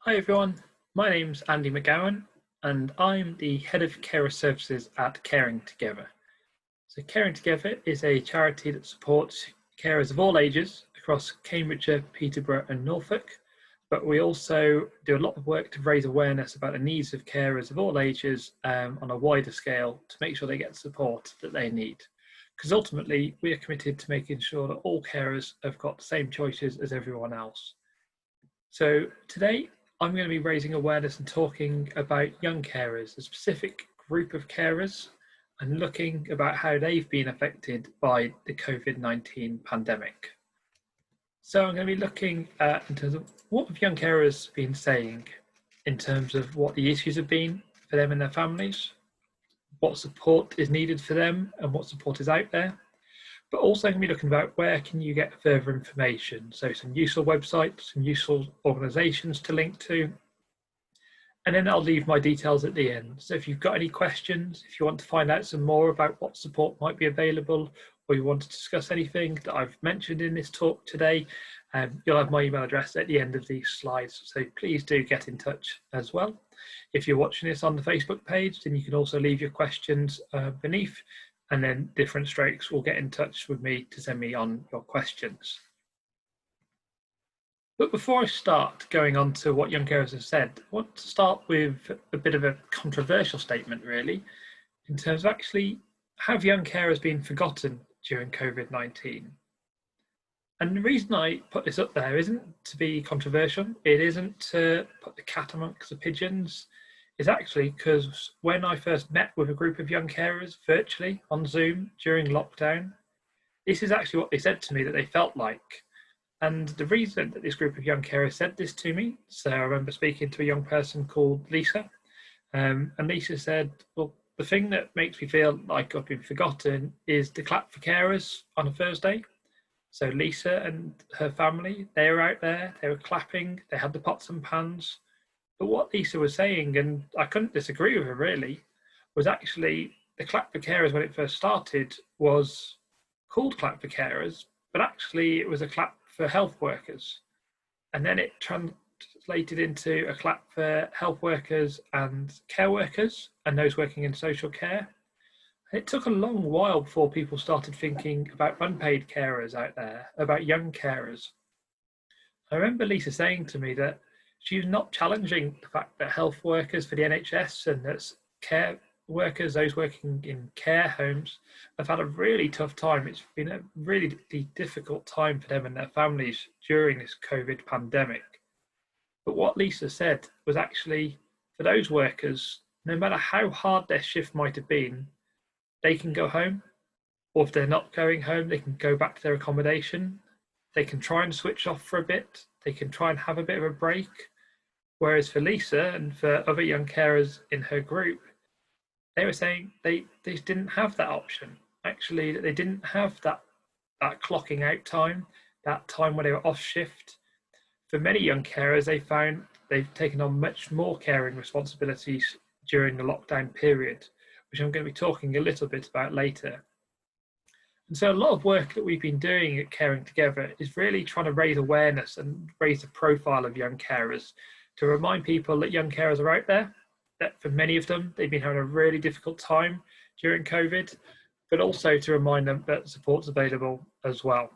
Hi everyone, my name's Andy McGowan and I'm the Head of Carer Services at Caring Together. So Caring Together is a charity that supports carers of all ages across Cambridgeshire, Peterborough and Norfolk, but we also do a lot of work to raise awareness about the needs of carers of all ages on a wider scale to make sure they get the support that they need. Because ultimately we are committed to making sure that all carers have got the same choices as everyone else. So today I'm going to be raising awareness and talking about young carers, a specific group of carers, and looking about how they've been affected by the COVID-19 pandemic. So I'm going to be looking at in terms of what have young carers been saying in terms of what the issues have been for them and their families, what support is needed for them and what support is out there, but also going to be looking about where can you get further information. So some useful websites, some useful organisations to link to. And then I'll leave my details at the end. So if you've got any questions, if you want to find out some more about what support might be available, or you want to discuss anything that I've mentioned in this talk today, you'll have my email address at the end of these slides. So please do get in touch as well. If you're watching this on the Facebook page, then you can also leave your questions beneath, and then Different Strokes will get in touch with me to send me on your questions. But before I start going on to what young carers have said, I want to start with a bit of a controversial statement, really, in terms of actually, have young carers been forgotten during COVID-19? And the reason I put this up there isn't to be controversial, it isn't to put the cat amongst the pigeons, it's actually because when I first met with a group of young carers virtually on Zoom during lockdown, this is actually what they said to me that they felt like. And the reason that this group of young carers said this to me, so I remember speaking to a young person called Lisa, and Lisa said, well, the thing that makes me feel like I've been forgotten is to clap for carers on a Thursday. So Lisa and her family, they were out there, they were clapping, they had the pots and pans. But what Lisa was saying, and I couldn't disagree with her really, was actually the clap for carers when it first started was called clap for carers, but actually it was a clap for health workers. And then it translated into a clap for health workers and care workers and those working in social care. And it took a long while before people started thinking about unpaid carers out there, about young carers. I remember Lisa saying to me that she was not challenging the fact that health workers for the NHS and that care workers, those working in care homes, have had a really tough time. It's been a really difficult time for them and their families during this COVID pandemic. But what Lisa said was actually for those workers, no matter how hard their shift might have been, they can go home, or if they're not going home, they can go back to their accommodation. They can try and switch off for a bit. They can try and have a bit of a break. Whereas for Lisa and for other young carers in her group, they were saying they didn't have that option. Actually, they didn't have that clocking out time, that time when they were off shift. For many young carers, they found they've taken on much more caring responsibilities during the lockdown period, which I'm going to be talking a little bit about later. And so a lot of work that we've been doing at Caring Together is really trying to raise awareness and raise the profile of young carers to remind people that young carers are out there, that for many of them, they've been having a really difficult time during COVID, but also to remind them that support's available as well.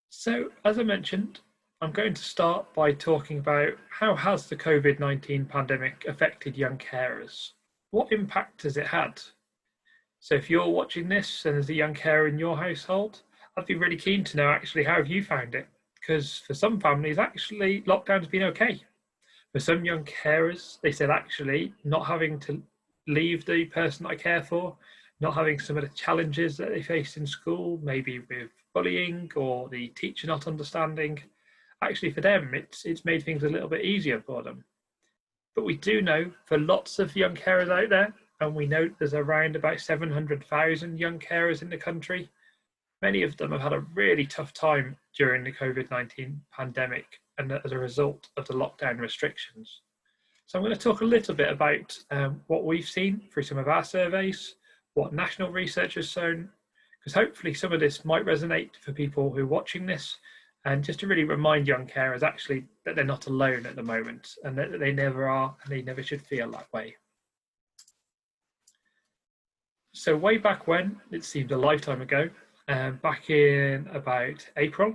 So, as I mentioned, I'm going to start by talking about how has the COVID-19 pandemic affected young carers? What impact has it had? So if you're watching this and there's a young carer in your household, I'd be really keen to know actually how have you found it? Because for some families, actually, lockdown's been okay. For some young carers, they said actually not having to leave the person I care for, not having some of the challenges that they face in school, maybe with bullying or the teacher not understanding, actually for them, it's made things a little bit easier for them. But we do know for lots of young carers out there, and we know there's around about 700,000 young carers in the country, many of them have had a really tough time during the COVID-19 pandemic and as a result of the lockdown restrictions. So I'm going to talk a little bit about what we've seen through some of our surveys, what national research has shown, because hopefully some of this might resonate for people who are watching this and just to really remind young carers actually that they're not alone at the moment, and that they never are, and they never should feel that way. So way back when, it seemed a lifetime ago, back in about April,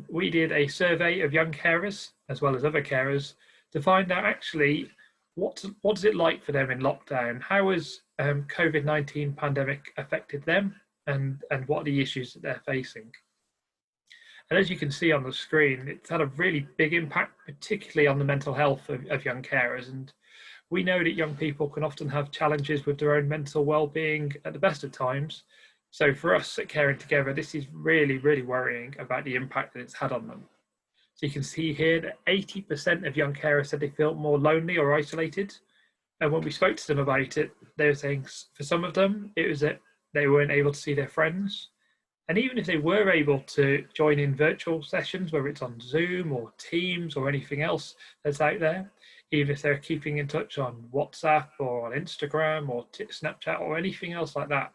we did a survey of young carers as well as other carers to find out actually what's it like for them in lockdown. How has COVID-19 pandemic affected them, and what are the issues that they're facing? And as you can see on the screen, it's had a really big impact, particularly on the mental health of young carers. And we know that young people can often have challenges with their own mental well-being at the best of times. So for us at Caring Together, this is really, really worrying about the impact that it's had on them. So you can see here that 80% of young carers said they felt more lonely or isolated. And when we spoke to them about it, they were saying for some of them, it was that they weren't able to see their friends. And even if they were able to join in virtual sessions, whether it's on Zoom or Teams or anything else that's out there, even if they're keeping in touch on WhatsApp or on Instagram or Snapchat or anything else like that,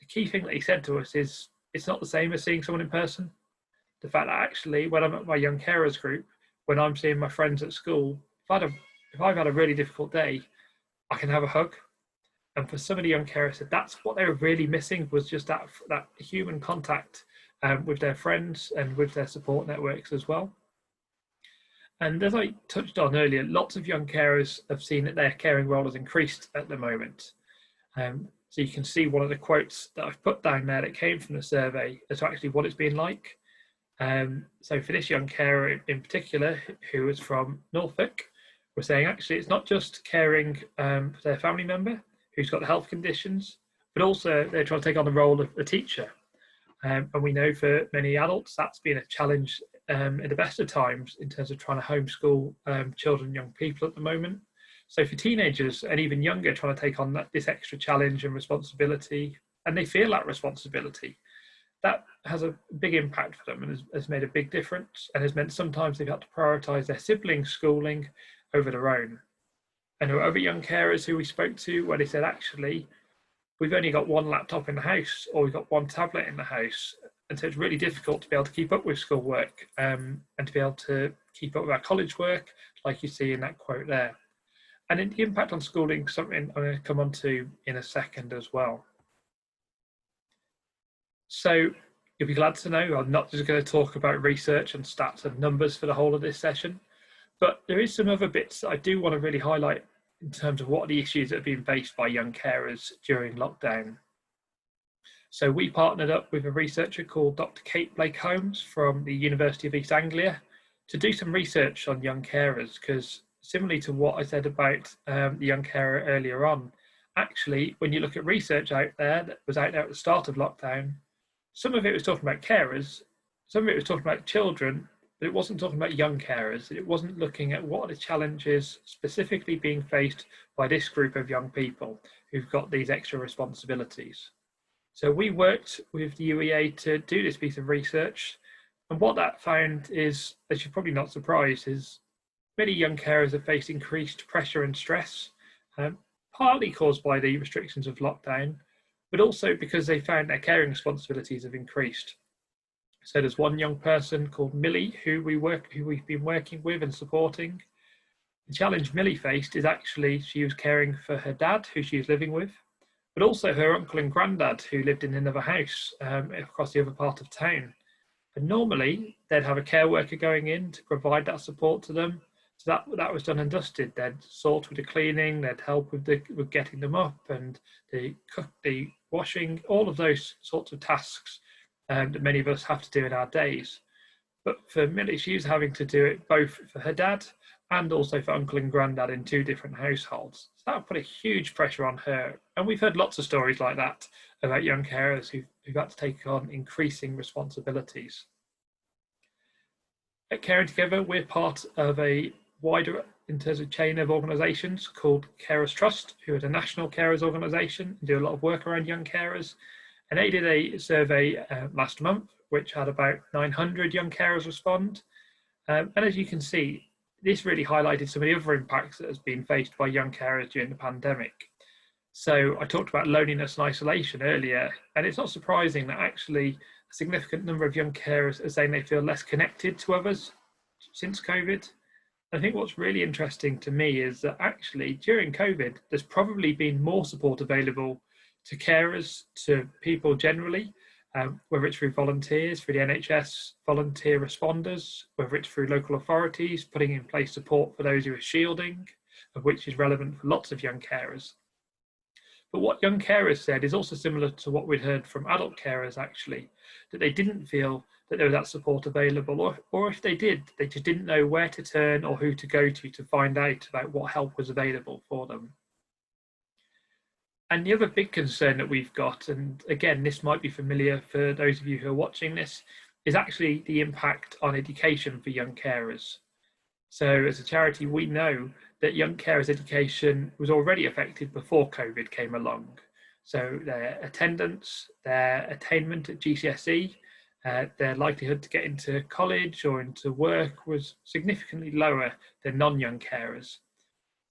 the key thing that he said to us is it's not the same as seeing someone in person. The fact that actually when I'm at my young carers group, when I'm seeing my friends at school, if I've had a really difficult day, I can have a hug. And for some of the young carers, that's what they were really missing, was just that human contact with their friends and with their support networks as well. And as I touched on earlier, lots of young carers have seen that their caring role has increased at the moment. So you can see one of the quotes that I've put down there that came from the survey as to actually what it's been like. So for this young carer in particular, who was from Norfolk, we're saying actually it's not just caring for their family member who's got the health conditions, but also they're trying to take on the role of a teacher. And we know for many adults that's been a challenge at the best of times in terms of trying to homeschool children, young people at the moment. So for teenagers and even younger, trying to take on this extra challenge and responsibility, and they feel that responsibility, that has a big impact for them and has made a big difference, and has meant sometimes they've had to prioritise their siblings' schooling over their own. And there were other young carers who we spoke to where they said, actually, we've only got one laptop in the house, or we've got one tablet in the house. And so it's really difficult to be able to keep up with schoolwork and to be able to keep up with our college work, like you see in that quote there. And the impact on schooling, something I'm going to come on to in a second as well. So you'll be glad to know I'm not just going to talk about research and stats and numbers for the whole of this session, but there is some other bits that I do want to really highlight in terms of what are the issues that have been faced by young carers during lockdown. So we partnered up with a researcher called Dr. Kate Blake-Holmes from the University of East Anglia to do some research on young carers, because similarly to what I said about the young carer earlier on, actually, when you look at research out there that was out there at the start of lockdown, some of it was talking about carers, some of it was talking about children, but it wasn't talking about young carers. It wasn't looking at what are the challenges specifically being faced by this group of young people who've got these extra responsibilities. So we worked with the UEA to do this piece of research. And what that found is, as you're probably not surprised, is many young carers have faced increased pressure and stress, partly caused by the restrictions of lockdown, but also because they found their caring responsibilities have increased. So there's one young person called Millie who we've been working with and supporting. The challenge Millie faced is actually she was caring for her dad, who she was living with, but also her uncle and granddad, who lived in another house across the other part of town. And normally they'd have a care worker going in to provide that support to them. So that was done and dusted. They'd sort with the cleaning, they'd help with getting them up, and the washing, all of those sorts of tasks that many of us have to do in our days. But for Millie, she was having to do it both for her dad and also for uncle and granddad in two different households. So that put a huge pressure on her. And we've heard lots of stories like that about young carers who've had to take on increasing responsibilities. At Caring Together, we're part of a wider, in terms of chain of organisations called Carers Trust, who are the national carers organisation and do a lot of work around young carers. And they did a survey last month, which had about 900 young carers respond. And as you can see, this really highlighted some of the other impacts that has been faced by young carers during the pandemic. So I talked about loneliness and isolation earlier, and it's not surprising that actually a significant number of young carers are saying they feel less connected to others since COVID. I think what's really interesting to me is that actually during COVID, there's probably been more support available to carers, to people generally, whether it's through volunteers, through the NHS, volunteer responders, whether it's through local authorities, putting in place support for those who are shielding, of which is relevant for lots of young carers. But what young carers said is also similar to what we'd heard from adult carers, actually, that they didn't feel that there was that support available, or if they did, they just didn't know where to turn or who to go to find out about what help was available for them. And the other big concern that we've got, and again, this might be familiar for those of you who are watching this, is actually the impact on education for young carers. So as a charity, we know that young carers' education was already affected before COVID came along. So their attendance, their attainment at GCSE, their likelihood to get into college or into work was significantly lower than non-young carers.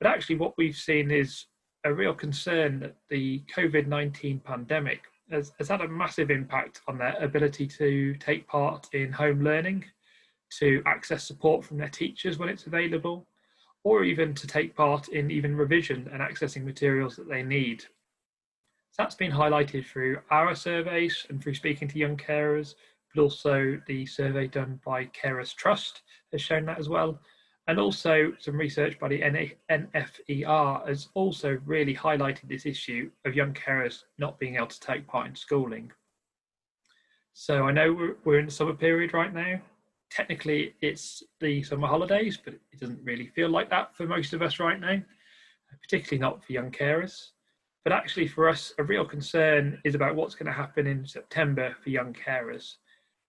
But actually what we've seen is a real concern that the Covid-19 pandemic has had a massive impact on their ability to take part in home learning, to access support from their teachers when it's available, or even to take part in even revision and accessing materials that they need. So that's been highlighted through our surveys and through speaking to young carers, but also the survey done by Carers Trust has shown that as well. And also some research by the NFER has also really highlighted this issue of young carers not being able to take part in schooling. So I know we're in the summer period right now. Technically it's the summer holidays, but it doesn't really feel like that for most of us right now, particularly not for young carers. But actually for us, a real concern is about what's going to happen in September for young carers.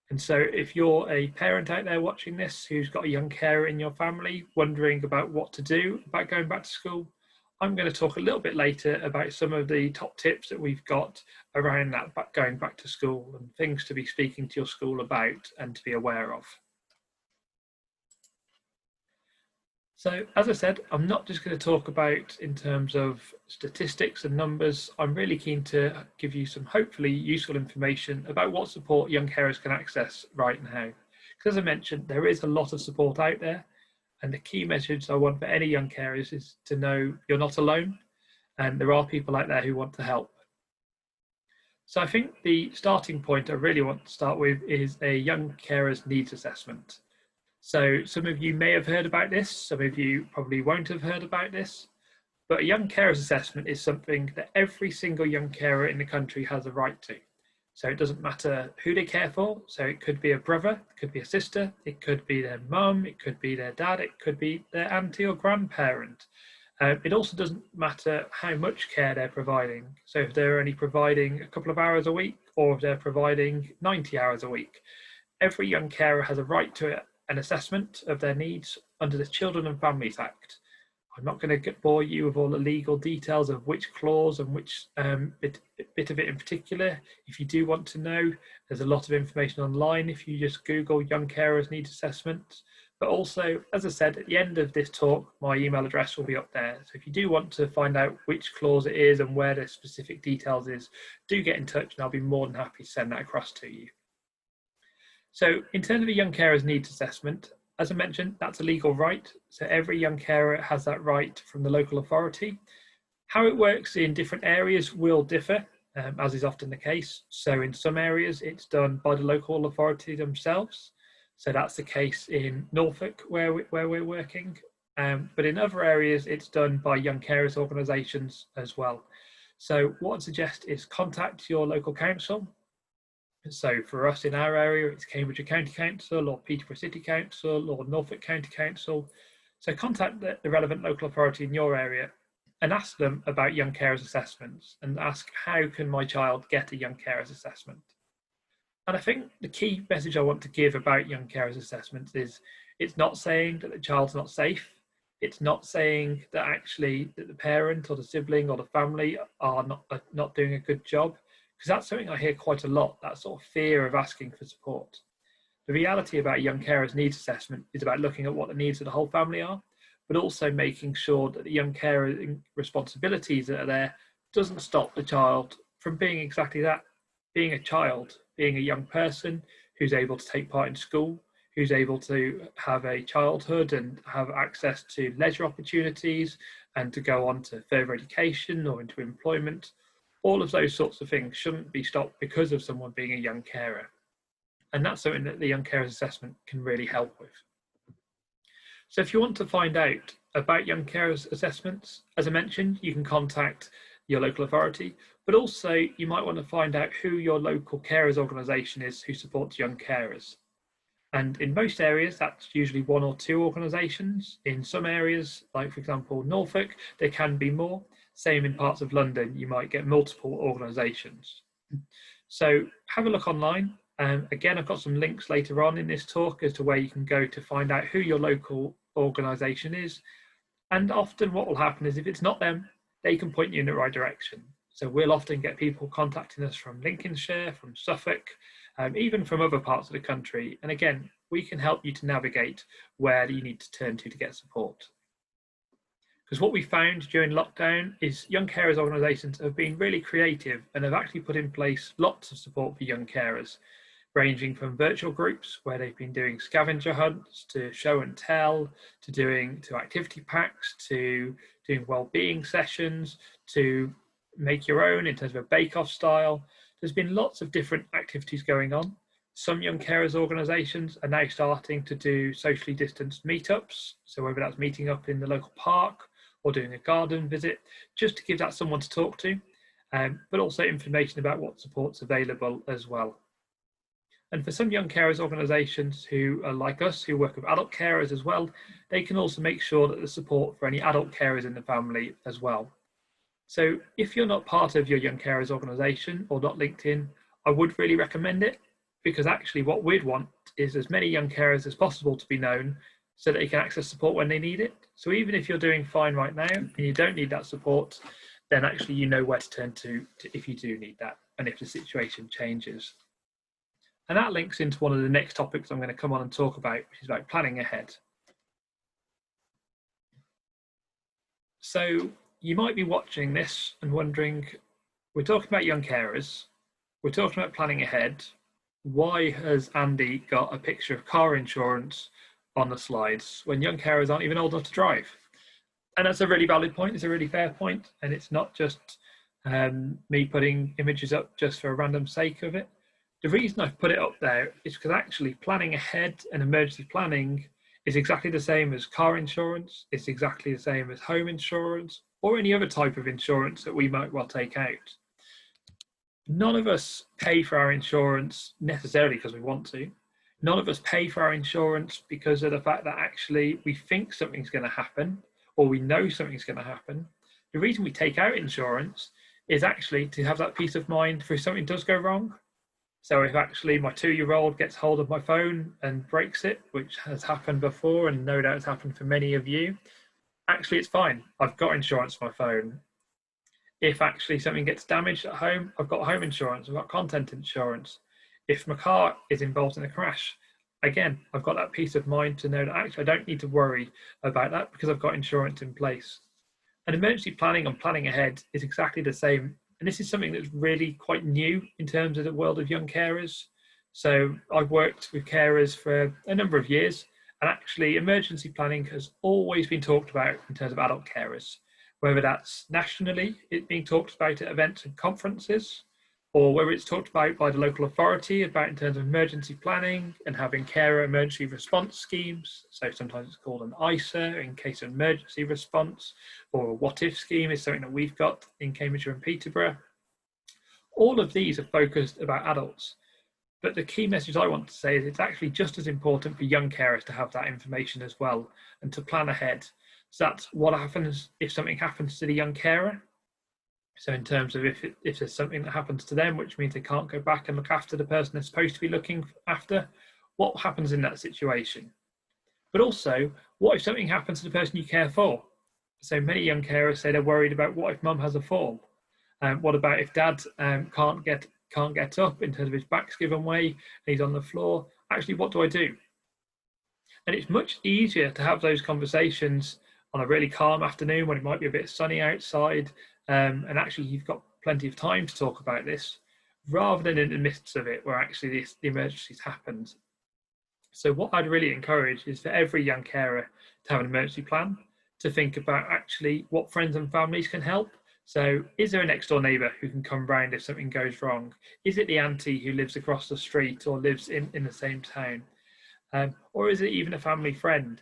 And so if you're a parent out there watching this who's got a young carer in your family, wondering about what to do about going back to school, I'm going to talk a little bit later about some of the top tips that we've got around that going back to school and things to be speaking to your school about and to be aware of. So as I said, I'm not just going to talk about in terms of statistics and numbers. I'm really keen to give you some hopefully useful information about what support young carers can access right now. Because as I mentioned, there is a lot of support out there. And the key message I want for any young carers is to know you're not alone and there are people out there who want to help. So I think the starting point I really want to start with is a young carers needs assessment. So some of you may have heard about this, some of you probably won't have heard about this, but a young carers assessment is something that every single young carer in the country has a right to. So it doesn't matter who they care for. So it could be a brother, it could be a sister, it could be their mum, it could be their dad, it could be their auntie or grandparent. It also doesn't matter how much care they're providing. So if they're only providing a couple of hours a week or if they're providing 90 hours a week, every young carer has a right to an assessment of their needs under the Children and Families Act. I'm not going to bore you with all the legal details of which clause and which bit of it in particular. If you do want to know, there's a lot of information online if you just Google Young Carers Needs Assessment. But also, as I said, at the end of this talk, my email address will be up there. So if you do want to find out which clause it is and where the specific details is, do get in touch and I'll be more than happy to send that across to you. So in terms of a young carer's needs assessment, as I mentioned, that's a legal right. So every young carer has that right from the local authority. How it works in different areas will differ, as is often the case. So in some areas, it's done by the local authority themselves. So that's the case in Norfolk where we're working. But in other areas, it's done by young carers organisations as well. So what I'd suggest is contact your local council. So for us in our area, it's Cambridgeshire County Council or Peterborough City Council or Norfolk County Council. So contact the relevant local authority in your area and ask them about young carers assessments and ask, how can my child get a young carers assessment? And I think the key message I want to give about young carers assessments is it's not saying that the child's not safe. It's not saying that actually that the parent or the sibling or the family are not doing a good job. Because that's something I hear quite a lot, that sort of fear of asking for support. The reality about a young carer's needs assessment is about looking at what the needs of the whole family are, but also making sure that the young carer's responsibilities that are there doesn't stop the child from being exactly that, being a child, being a young person who's able to take part in school, who's able to have a childhood and have access to leisure opportunities and to go on to further education or into employment. All of those sorts of things shouldn't be stopped because of someone being a young carer. And that's something that the Young Carers Assessment can really help with. So if you want to find out about Young Carers Assessments, as I mentioned, you can contact your local authority, but also you might want to find out who your local carers organisation is who supports young carers. And in most areas, that's usually one or two organisations. In some areas, like for example, Norfolk, there can be more. Same in parts of London, you might get multiple organisations. So have a look online. Again, I've got some links later on in this talk as to where you can go to find out who your local organisation is. And often what will happen is if it's not them, they can point you in the right direction. So we'll often get people contacting us from Lincolnshire, from Suffolk, even from other parts of the country. And again, we can help you to navigate where you need to turn to get support. Because what we found during lockdown is young carers organisations have been really creative and have actually put in place lots of support for young carers, ranging from virtual groups where they've been doing scavenger hunts to show and tell, to activity packs, to doing wellbeing sessions, to make your own in terms of a bake-off style. There's been lots of different activities going on. Some young carers organisations are now starting to do socially distanced meetups. So whether that's meeting up in the local park or doing a garden visit, just to give that someone to talk to, but also information about what support's available as well. And for some young carers organisations who are like us, who work with adult carers as well, they can also make sure that there's support for any adult carers in the family as well. So if you're not part of your young carers organisation or not linked in, I would really recommend it, because actually what we'd want is as many young carers as possible to be known so that they can access support when they need it. So even if you're doing fine right now and you don't need that support, then actually you know where to turn to if you do need that and if the situation changes. And that links into one of the next topics I'm going to come on and talk about, which is about planning ahead. So you might be watching this and wondering, we're talking about young carers, we're talking about planning ahead. Why has Andy got a picture of car insurance on the slides when young carers aren't even old enough to drive? And that's a really valid point, it's a really fair point, and it's not just me putting images up just for a random sake of it. The reason I've put it up there is because actually planning ahead and emergency planning is exactly the same as car insurance, it's exactly the same as home insurance, or any other type of insurance that we might well take out. None of us pay for our insurance necessarily because we want to. None of us pay for our insurance because of the fact that actually we think something's going to happen or we know something's going to happen. The reason we take out insurance is actually to have that peace of mind for if something does go wrong. So if actually my 2-year-old gets hold of my phone and breaks it, which has happened before and no doubt it's happened for many of you, actually it's fine. I've got insurance for my phone. If actually something gets damaged at home, I've got home insurance, I've got content insurance. If my car is involved in a crash, again, I've got that peace of mind to know that actually I don't need to worry about that because I've got insurance in place. And emergency planning and planning ahead is exactly the same. And this is something that's really quite new in terms of the world of young carers. So I've worked with carers for a number of years, and actually emergency planning has always been talked about in terms of adult carers, whether that's nationally, it being talked about at events and conferences, or whether it's talked about by the local authority about in terms of emergency planning and having carer emergency response schemes. So sometimes it's called an ISA in case of emergency response, or a what if scheme is something that we've got in Cambridgeshire and Peterborough. All of these are focused about adults. But the key message I want to say is it's actually just as important for young carers to have that information as well and to plan ahead. So that's what happens if something happens to the young carer. So in terms of if there's something that happens to them, which means they can't go back and look after the person they're supposed to be looking after, what happens in that situation? But also, what if something happens to the person you care for? So many young carers say they're worried about what if mum has a fall? What about if dad can't get up in terms of his back's given way and he's on the floor? Actually, what do I do? And it's much easier to have those conversations on a really calm afternoon when it might be a bit sunny outside, and actually you've got plenty of time to talk about this, rather than in the midst of it where actually the emergencies happened. So what I'd really encourage is for every young carer to have an emergency plan, to think about actually what friends and families can help. So is there a next door neighbour who can come round if something goes wrong? Is it the auntie who lives across the street or lives in the same town? Or is it even a family friend?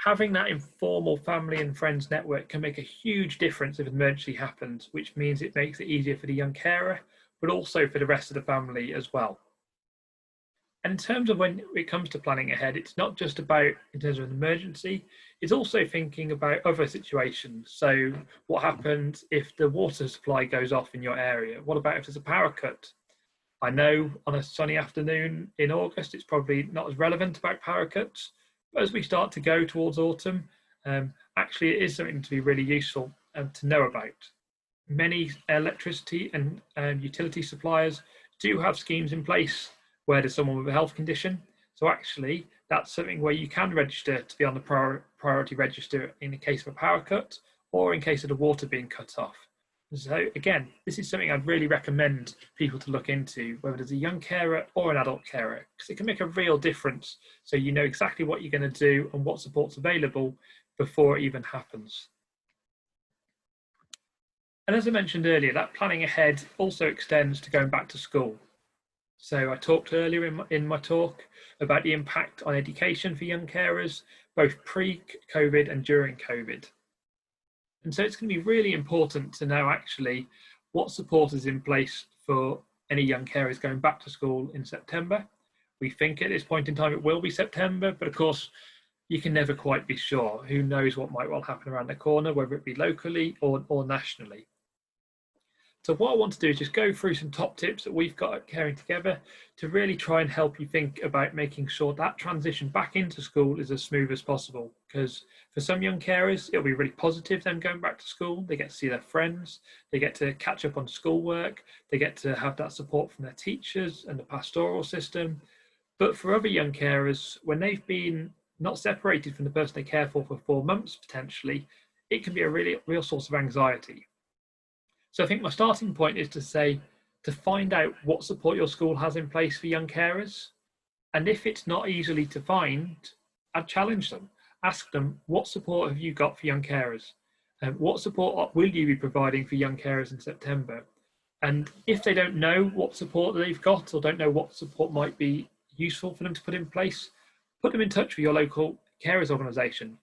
Having that informal family and friends network can make a huge difference if an emergency happens, which means it makes it easier for the young carer, but also for the rest of the family as well. And in terms of when it comes to planning ahead, it's not just about in terms of an emergency, it's also thinking about other situations. So what happens if the water supply goes off in your area? What about if there's a power cut? I know on a sunny afternoon in August, it's probably not as relevant about power cuts, but as we start to go towards autumn, actually it is something to be really useful to know about. Many electricity and utility suppliers do have schemes in place where there's someone with a health condition. So actually, that's something where you can register to be on the priority register in the case of a power cut or in case of the water being cut off. So again, this is something I'd really recommend people to look into, whether it's a young carer or an adult carer, because it can make a real difference. So you know exactly what you're going to do and what support's available before it even happens. And as I mentioned earlier, that planning ahead also extends to going back to school. So I talked earlier in my talk about the impact on education for young carers, both pre-COVID and during COVID. And so it's going to be really important to know actually what support is in place for any young carers going back to school in September. We think at this point in time it will be September, but of course you can never quite be sure. Who knows what might well happen around the corner, whether it be locally or nationally. So what I want to do is just go through some top tips that we've got at Caring Together to really try and help you think about making sure that transition back into school is as smooth as possible. Because for some young carers, it'll be really positive them going back to school. They get to see their friends, they get to catch up on schoolwork, they get to have that support from their teachers and the pastoral system. But for other young carers, when they've been not separated from the person they care for 4 months potentially, it can be a real source of anxiety. So I think my starting point is to say, to find out what support your school has in place for young carers. And if it's not easily to find, I'd challenge them. Ask them, what support have you got for young carers? And what support will you be providing for young carers in September? And if they don't know what support they've got or don't know what support might be useful for them to put in place, put them in touch with your local carers organisation.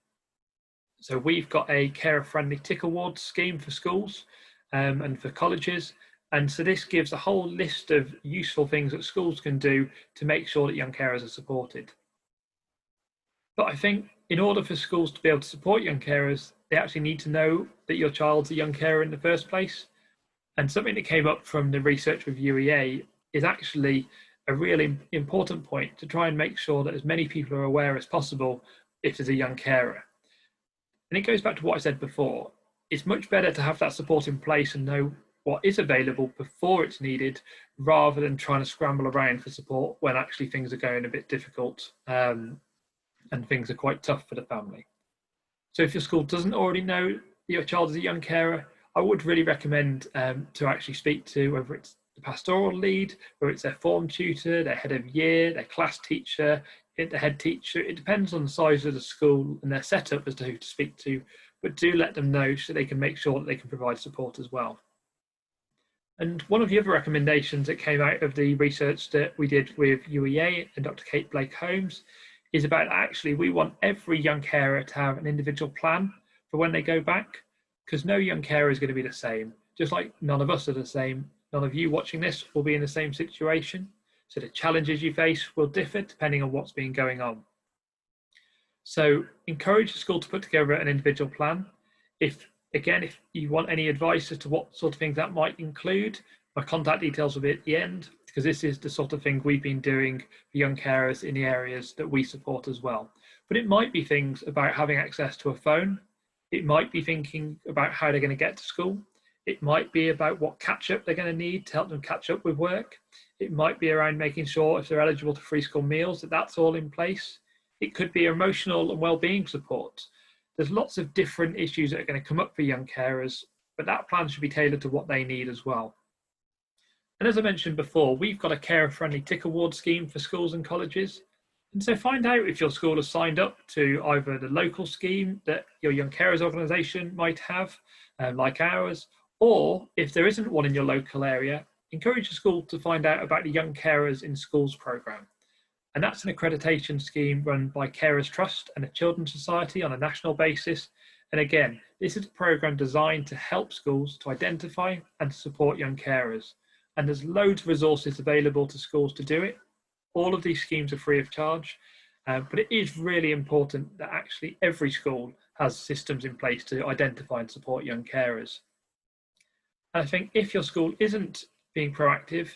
So we've got a carer-friendly tick award scheme for schools and for colleges. And so this gives a whole list of useful things that schools can do to make sure that young carers are supported. But I think in order for schools to be able to support young carers, they actually need to know that your child's a young carer in the first place. And something that came up from the research with UEA is actually a really important point to try and make sure that as many people are aware as possible if there's a young carer. And it goes back to what I said before. It's much better to have that support in place and know what is available before it's needed, rather than trying to scramble around for support when actually things are going a bit difficult and things are quite tough for the family. So if your school doesn't already know your child is a young carer, I would really recommend to actually speak to, whether it's the pastoral lead, whether it's their form tutor, their head of year, their class teacher, the head teacher. It depends on the size of the school and their setup as to who to speak to, but do let them know so they can make sure that they can provide support as well. And one of the other recommendations that came out of the research that we did with UEA and Dr. Kate Blake Holmes is about actually we want every young carer to have an individual plan for when they go back, because no young carer is going to be the same. Just like none of us are the same, none of you watching this will be in the same situation. So the challenges you face will differ depending on what's been going on. So encourage the school to put together an individual plan. If you want any advice as to what sort of things that might include, my contact details will be at the end, because this is the sort of thing we've been doing for young carers in the areas that we support as well. But it might be things about having access to a phone. It might be thinking about how they're going to get to school. It might be about what catch-up they're going to need to help them catch up with work. It might be around making sure if they're eligible to free school meals, that that's all in place. It could be emotional and well-being support. There's lots of different issues that are going to come up for young carers, but that plan should be tailored to what they need as well. And as I mentioned before, we've got a carer-friendly tick award scheme for schools and colleges. And so find out if your school has signed up to either the local scheme that your Young Carers organisation might have, like ours, or if there isn't one in your local area, encourage the school to find out about the Young Carers in Schools programme. And that's an accreditation scheme run by Carers Trust and the Children's Society on a national basis. And again, this is a programme designed to help schools to identify and support young carers. And there's loads of resources available to schools to do it. All of these schemes are free of charge, but it is really important that actually every school has systems in place to identify and support young carers. And I think if your school isn't being proactive,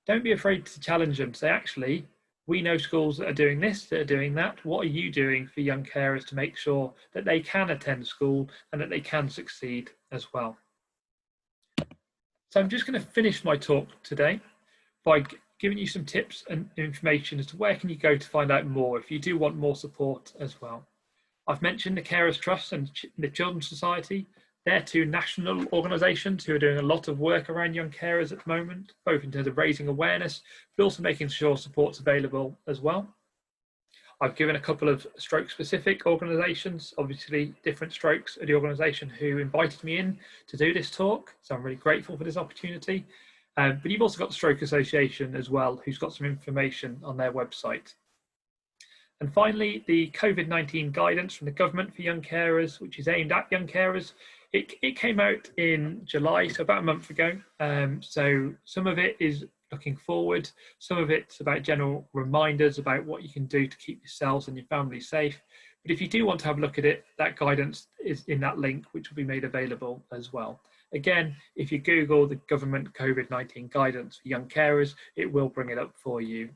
don't be afraid to challenge them. Say, actually, we know schools that are doing this, that are doing that. What are you doing for young carers to make sure that they can attend school and that they can succeed as well? So I'm just going to finish my talk today by giving you some tips and information as to where can you go to find out more if you do want more support as well. I've mentioned the Carers Trust and the Children's Society. They're two national organisations who are doing a lot of work around young carers at the moment, both in terms of raising awareness, but also making sure support's available as well. I've given a couple of stroke-specific organisations, obviously different strokes are the organisation who invited me in to do this talk, so I'm really grateful for this opportunity. But you've also got the Stroke Association as well, who's got some information on their website. And finally, the Covid-19 guidance from the government for young carers, which is aimed at young carers. It came out in July, so about a month ago. So some of it is looking forward, some of it's about general reminders about what you can do to keep yourselves and your family safe. But if you do want to have a look at it, that guidance is in that link, which will be made available as well. Again, if you Google the government COVID-19 guidance for young carers, it will bring it up for you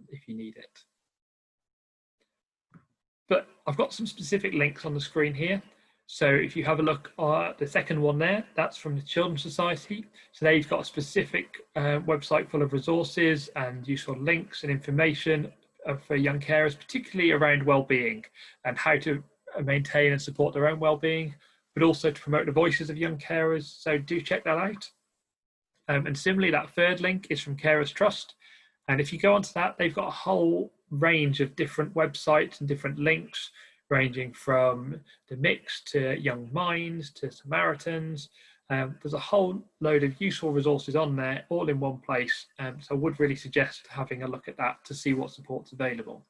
if you need it. But I've got some specific links on the screen here. So if you have a look at the second one there, that's from the Children's Society. So they've got a specific website full of resources and useful links and information for young carers, particularly around well-being and how to maintain and support their own well-being, but also to promote the voices of young carers. So do check that out. And similarly, that third link is from Carers Trust. And if you go onto that, they've got a whole range of different websites and different links, ranging from the Mix to Young Minds to Samaritans. There's a whole load of useful resources on there, all in one place. So I would really suggest having a look at that to see what support's available.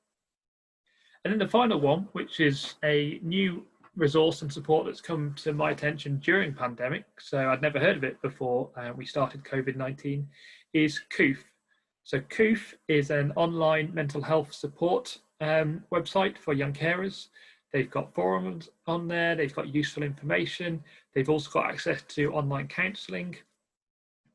And then the final one, which is a new resource and support that's come to my attention during pandemic, so I'd never heard of it before we started COVID-19, is COOF. So COOF is an online mental health support website for young carers. They've got forums on there, they've got useful information, they've also got access to online counselling.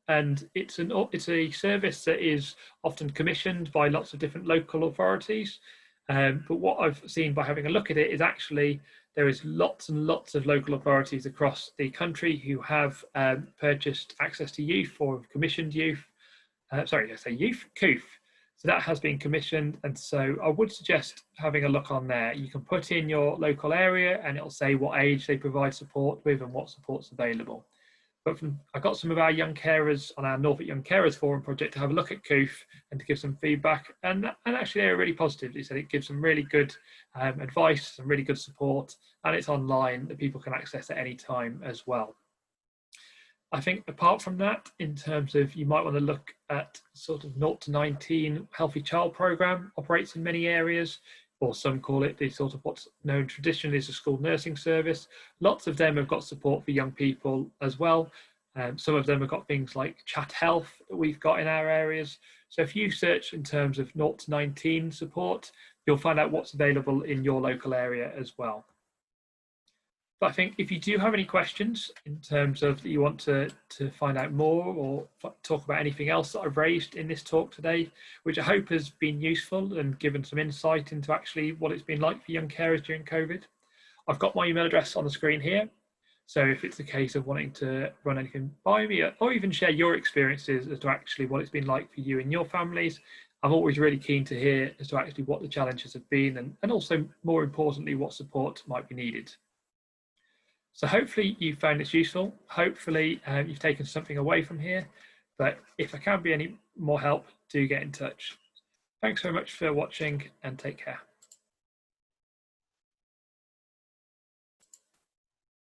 And it's a service that is often commissioned by lots of different local authorities. But what I've seen by having a look at it is actually there is lots and lots of local authorities across the country who have purchased access to youth or have commissioned youth. Youth, COOF. So that has been commissioned, and so I would suggest having a look on there. You can put in your local area and it'll say what age they provide support with and what support's available. But I got some of our young carers on our Norfolk Young Carers Forum project to have a look at COOF and to give some feedback, and actually they were really positive. They said it gives some really good advice, some really good support, and it's online that people can access at any time as well. I think apart from that, in terms of you might want to look at sort of 0 to 19 Healthy Child Programme operates in many areas, or some call it the sort of what's known traditionally as a school nursing service. Lots of them have got support for young people as well. Some of them have got things like Chat Health that we've got in our areas. So if you search in terms of 0 to 19 support, you'll find out what's available in your local area as well. But I think if you do have any questions in terms of that you want to find out more or talk about anything else that I've raised in this talk today, which I hope has been useful and given some insight into actually what it's been like for young carers during COVID, I've got my email address on the screen here. So if it's a case of wanting to run anything by me or even share your experiences as to actually what it's been like for you and your families, I'm always really keen to hear as to actually what the challenges have been and also more importantly, what support might be needed. So hopefully you found this useful. Hopefully you've taken something away from here. But if I can be any more help, do get in touch. Thanks very much for watching and take care.